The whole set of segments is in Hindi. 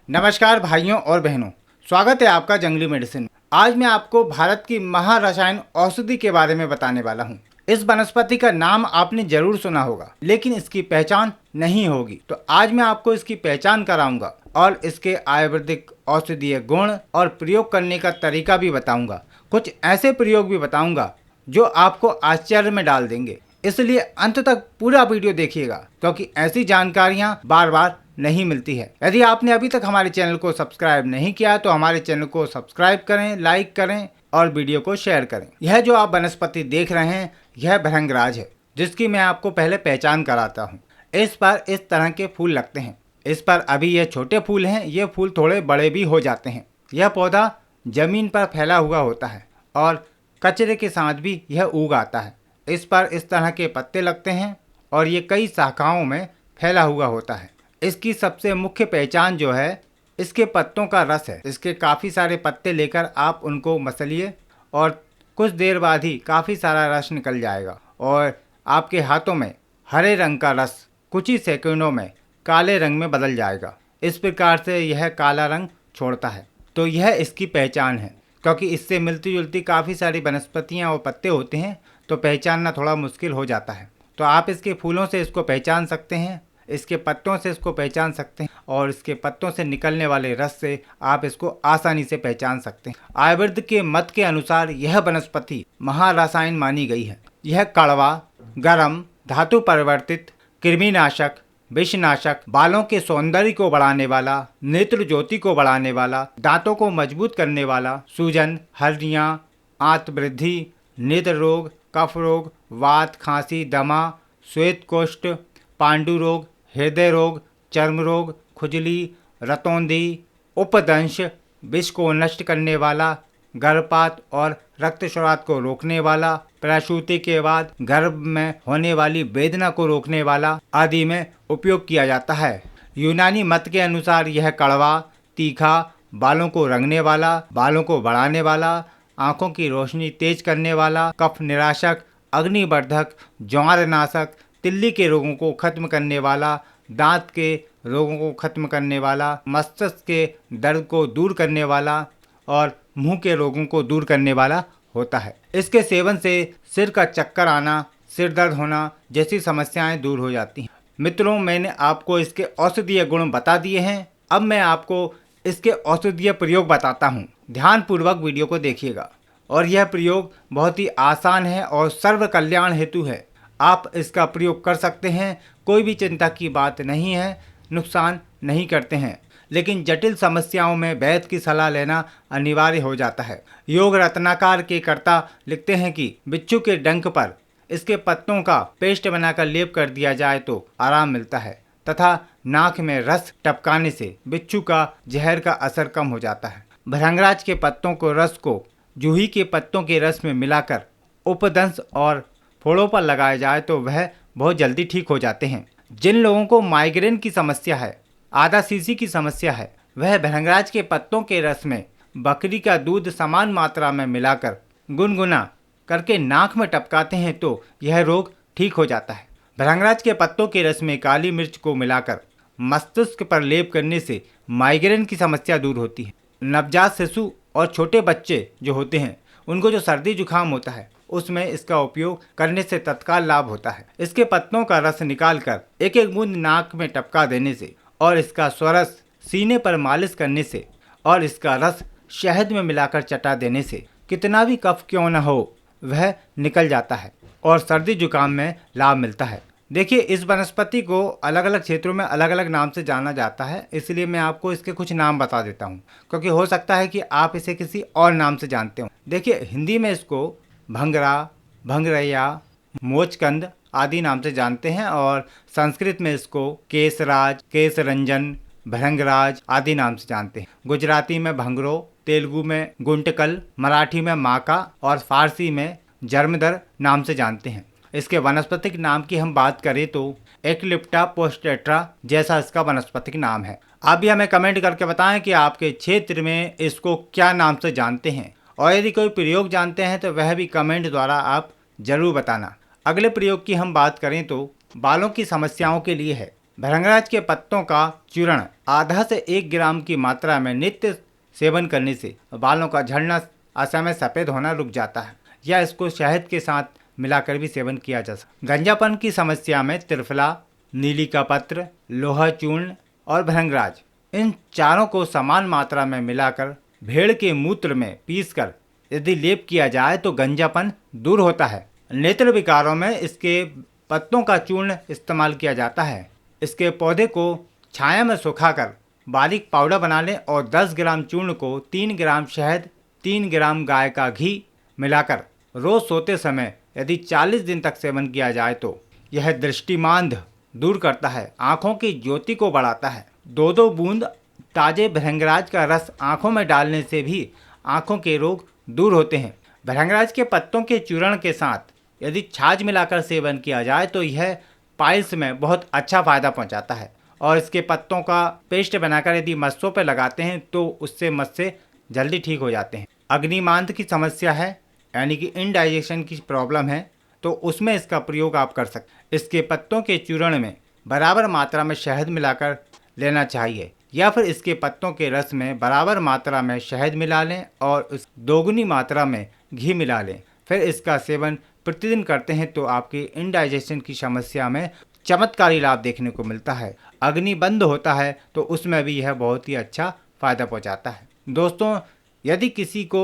नमस्कार भाइयों और बहनों, स्वागत है आपका जंगली मेडिसिन में। आज मैं आपको भारत की महारसायन औषधि के बारे में बताने वाला हूँ। इस वनस्पति का नाम आपने जरूर सुना होगा, लेकिन इसकी पहचान नहीं होगी। तो आज मैं आपको इसकी पहचान कराऊंगा और इसके आयुर्वेदिक औषधीय गुण और प्रयोग करने का तरीका भी बताऊंगा। कुछ ऐसे प्रयोग भी बताऊंगा जो आपको आश्चर्य में डाल देंगे। इसलिए अंत तक पूरा वीडियो देखिएगा, क्योंकि ऐसी जानकारियां बार बार नहीं मिलती है। यदि आपने अभी तक हमारे चैनल को सब्सक्राइब नहीं किया तो हमारे चैनल को सब्सक्राइब करें, लाइक करें और वीडियो को शेयर करें। यह जो आप वनस्पति देख रहे हैं यह भृंगराज है, जिसकी मैं आपको पहले पहचान कराता हूँ। इस पर इस तरह के फूल लगते हैं। इस पर अभी ये छोटे फूल हैं, ये फूल थोड़े बड़े भी हो जाते हैं। यह पौधा जमीन पर फैला हुआ होता है और कचरे के साथ भी यह उग आता है। इस पर इस तरह के पत्ते लगते हैं और ये कई शाखाओं में फैला हुआ होता है। इसकी सबसे मुख्य पहचान जो है इसके पत्तों का रस है। इसके काफ़ी सारे पत्ते लेकर आप उनको मसलिए और कुछ देर बाद ही काफ़ी सारा रस निकल जाएगा और आपके हाथों में हरे रंग का रस कुछ ही सेकंडों में काले रंग में बदल जाएगा। इस प्रकार से यह काला रंग छोड़ता है। तो यह इसकी पहचान है। क्योंकि इससे मिलती जुलती काफ़ी सारी वनस्पतियाँ और पत्ते होते हैं तो पहचानना थोड़ा मुश्किल हो जाता है। तो आप इसके फूलों से इसको पहचान सकते हैं, इसके पत्तों से इसको पहचान सकते हैं और इसके पत्तों से निकलने वाले रस से आप इसको आसानी से पहचान सकते हैं। आयुर्वेद के मत के अनुसार यह वनस्पति महारसायन मानी गई है। यह कड़वा, गर्म, धातु परिवर्तित, कृमिनाशक, विषनाशक, बालों के सौंदर्य को बढ़ाने वाला, नेत्र ज्योति को बढ़ाने वाला, दांतों को मजबूत करने वाला, सूजन, हर्निया, आंत वृद्धि, नेत्र रोग, कफ रोग, वात, खांसी, दमा, श्वेत कोष्ठ, पांडु रोग, हृदय रोग, चर्म रोग, खुजली, रतौंधी, उपदंश, विष को नष्ट करने वाला, गर्भपात और रक्तस्राव को रोकने वाला, प्रसूति के बाद गर्भ में होने वाली वेदना को रोकने वाला आदि में उपयोग किया जाता है। यूनानी मत के अनुसार यह कड़वा, तीखा, बालों को रंगने वाला, बालों को बढ़ाने वाला, आंखों की रोशनी तेज करने वाला, कफ निराशक, अग्निवर्धक, ज्वारनाशक, तिल्ली के रोगों को खत्म करने वाला, दांत के रोगों को खत्म करने वाला, मस्तिष्क के दर्द को दूर करने वाला और मुंह के रोगों को दूर करने वाला होता है। इसके सेवन से सिर का चक्कर आना, सिर दर्द होना जैसी समस्याएं दूर हो जाती हैं। मित्रों, मैंने आपको इसके औषधीय गुण बता दिए हैं। अब मैं आपको इसके औषधीय प्रयोग बताता हूँ। ध्यानपूर्वक वीडियो को देखिएगा। और यह प्रयोग बहुत ही आसान है और सर्व कल्याण हेतु है। आप इसका प्रयोग कर सकते हैं, कोई भी चिंता की बात नहीं है, नुकसान नहीं करते हैं। लेकिन जटिल समस्याओं में वैद्य की सलाह लेना अनिवार्य हो जाता है। योग रत्नाकर के कर्ता लिखते हैं कि बिच्छू के डंक पर इसके पत्तों का पेस्ट बनाकर लेप कर दिया जाए तो आराम मिलता है तथा नाक में रस टपकाने से बिच्छू का जहर का असर कम हो जाता है। भृंगराज के पत्तों को रस को जूही के पत्तों के रस में मिलाकर उपदंश और फोड़ों पर लगाया जाए तो वह बहुत जल्दी ठीक हो जाते हैं। जिन लोगों को माइग्रेन की समस्या है, आधा सीसी की समस्या है, वह भृंगराज के पत्तों के रस में बकरी का दूध समान मात्रा में मिलाकर गुनगुना करके नाक में टपकाते हैं तो यह रोग ठीक हो जाता है। भृंगराज के पत्तों के रस में काली मिर्च को मिलाकर मस्तिष्क पर लेप करने से माइग्रेन की समस्या दूर होती है। नवजात शिशु और छोटे बच्चे जो होते हैं उनको जो सर्दी जुकाम होता है उसमें इसका उपयोग करने से तत्काल लाभ होता है। इसके पत्तों का रस निकालकर एक एक बूंद नाक में टपका देने से और इसका स्वरस सीने पर मालिश करने से और इसका रस शहद में मिलाकर चटा देने से कितना भी कफ क्यों न हो वह निकल जाता है और सर्दी जुकाम में लाभ मिलता है। देखिए, इस वनस्पति को अलग अलग क्षेत्रों में अलग अलग नाम से जाना जाता है, इसलिए मैं आपको इसके कुछ नाम बता देता हूँ, क्योंकि हो सकता है कि आप इसे किसी और नाम से जानते हो। देखिए, हिंदी में इसको भंगरा, भंगरैया, मोचकंद आदि नाम से जानते हैं और संस्कृत में इसको केसराज, केसरंजन, भृंगराज आदि नाम से जानते हैं। गुजराती में भंगरो, तेलुगु में गुंटकल, मराठी में माका और फारसी में जर्मदर नाम से जानते हैं। इसके वनस्पतिक नाम की हम बात करें तो एक्लिप्टा पोस्टेट्रा जैसा इसका वनस्पतिक नाम है। आप भी हमें कमेंट करके बताएं कि आपके क्षेत्र में इसको क्या नाम से जानते हैं और यदि कोई प्रयोग जानते हैं तो वह भी कमेंट द्वारा आप जरूर बताना। अगले प्रयोग की हम बात करें तो बालों की समस्याओं के लिए है। भृंगराज के पत्तों का चूर्ण आधा से 1 ग्राम की मात्रा में नित्य सेवन करने से बालों का झड़ना, असमय सफ़ेद होना रुक जाता है, या इसको शहद के साथ मिलाकर भी सेवन किया जा सकता है। गंजापन की समस्या में त्रिफला, नीली का पत्र, लोहा चूर्ण और भृंगराज, इन चारों को समान मात्रा में मिलाकर भेड़ के मूत्र में पीसकर यदि लेप किया जाए तो गंजापन दूर होता है। नेत्र विकारों में इसके पत्तों का चूर्ण इस्तेमाल किया जाता है। इसके पौधे को छाया में सुखाकर बारीक पाउडर बना लें और 10 ग्राम चूर्ण को 3 ग्राम शहद, 3 ग्राम गाय का घी मिलाकर रोज सोते समय यदि 40 दिन तक सेवन किया जाए तो यह दृष्टिमांद दूर करता है, आँखों की ज्योति को बढ़ाता है। 2-2 बूंद ताजे भृंगराज का रस आँखों में डालने से भी आँखों के रोग दूर होते हैं। भृंगराज के पत्तों के चूर्ण के साथ यदि छाछ मिलाकर सेवन किया जाए तो यह पाइल्स में बहुत अच्छा फायदा पहुंचाता है। और इसके पत्तों का पेस्ट बनाकर यदि मस्सों पर लगाते हैं तो उससे मस्से जल्दी ठीक हो जाते हैं। अग्निमांद की समस्या है, यानी कि इनडाइजेशन की प्रॉब्लम है, तो उसमें इसका प्रयोग आप कर सकते हैं। इसके पत्तों के चूर्ण में बराबर मात्रा में शहद मिलाकर लेना चाहिए, या फिर इसके पत्तों के रस में बराबर मात्रा में शहद मिला लें और उस दोगुनी मात्रा में घी मिला लें। फिर इसका सेवन प्रतिदिन करते हैं तो आपकी इनडाइजेशन की समस्या में चमत्कारी लाभ देखने को मिलता है। अग्नि बंद होता है तो उसमें भी यह बहुत ही अच्छा फायदा पहुंचाता है। दोस्तों, यदि किसी को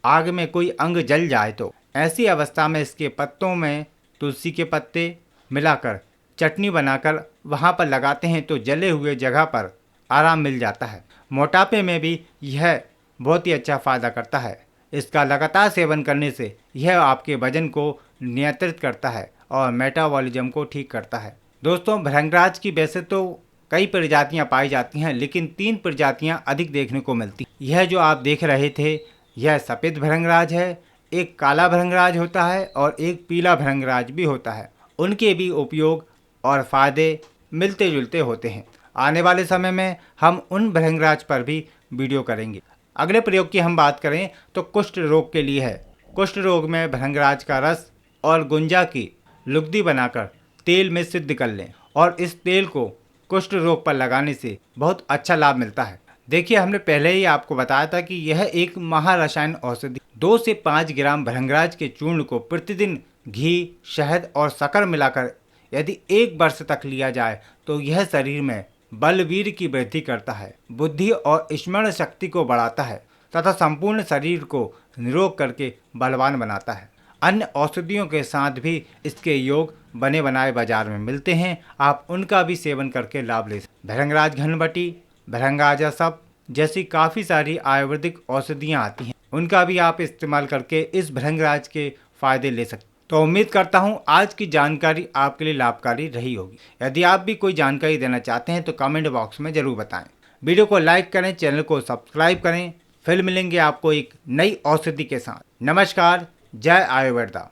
आग में कोई अंग जल जाए तो ऐसी अवस्था में इसके पत्तों में तुलसी के पत्ते मिलाकर चटनी बनाकर वहां पर लगाते हैं तो जले हुए जगह पर आराम मिल जाता है। मोटापे में भी यह बहुत ही अच्छा फायदा करता है। इसका लगातार सेवन करने से यह आपके वजन को नियंत्रित करता है और मेटाबॉलिज्म को ठीक करता है। दोस्तों, भृंगराज की वैसे तो कई प्रजातियां पाई जाती हैं, लेकिन 3 प्रजातियां अधिक देखने को मिलती। यह जो आप देख रहे थे यह सफ़ेद भृंगराज है, एक काला भृंगराज होता है और एक पीला भृंगराज भी होता है। उनके भी उपयोग और फायदे मिलते जुलते होते हैं। आने वाले समय में हम उन भृंगराज पर भी वीडियो करेंगे। अगले प्रयोग की हम बात करें तो कुष्ठ रोग के लिए है। कुष्ठ रोग में भृंगराज का रस और गुंजा की लुगदी बनाकर तेल में सिद्ध कर लें और इस तेल को कुष्ठ रोग पर लगाने से बहुत अच्छा लाभ मिलता है। देखिए, हमने पहले ही आपको बताया था कि यह एक महारसायन औषधि 2 से 5 ग्राम भृंगराज के चूर्ण को प्रतिदिन घी, शहद और शक्कर मिलाकर यदि 1 वर्ष तक लिया जाए तो यह शरीर में बलवीर की वृद्धि करता है, बुद्धि और स्मरण शक्ति को बढ़ाता है तथा संपूर्ण शरीर को निरोग करके बलवान बनाता है। अन्य औषधियों के साथ भी इसके योग बने बनाए बाजार में मिलते हैं, आप उनका भी सेवन करके लाभ ले सकते। भृंगराज घनबटी, भृंगाजासप जैसी काफ़ी सारी आयुर्वेदिक औषधियाँ आती हैं, उनका भी आप इस्तेमाल करके इस भृंगराज के फायदे ले सकते। तो उम्मीद करता हूँ आज की जानकारी आपके लिए लाभकारी रही होगी। यदि आप भी कोई जानकारी देना चाहते हैं तो कमेंट बॉक्स में ज़रूर बताएं। वीडियो को लाइक करें, चैनल को सब्सक्राइब करें। फिर मिलेंगे आपको एक नई औषधि के साथ। नमस्कार, जय आयुर्वेदा।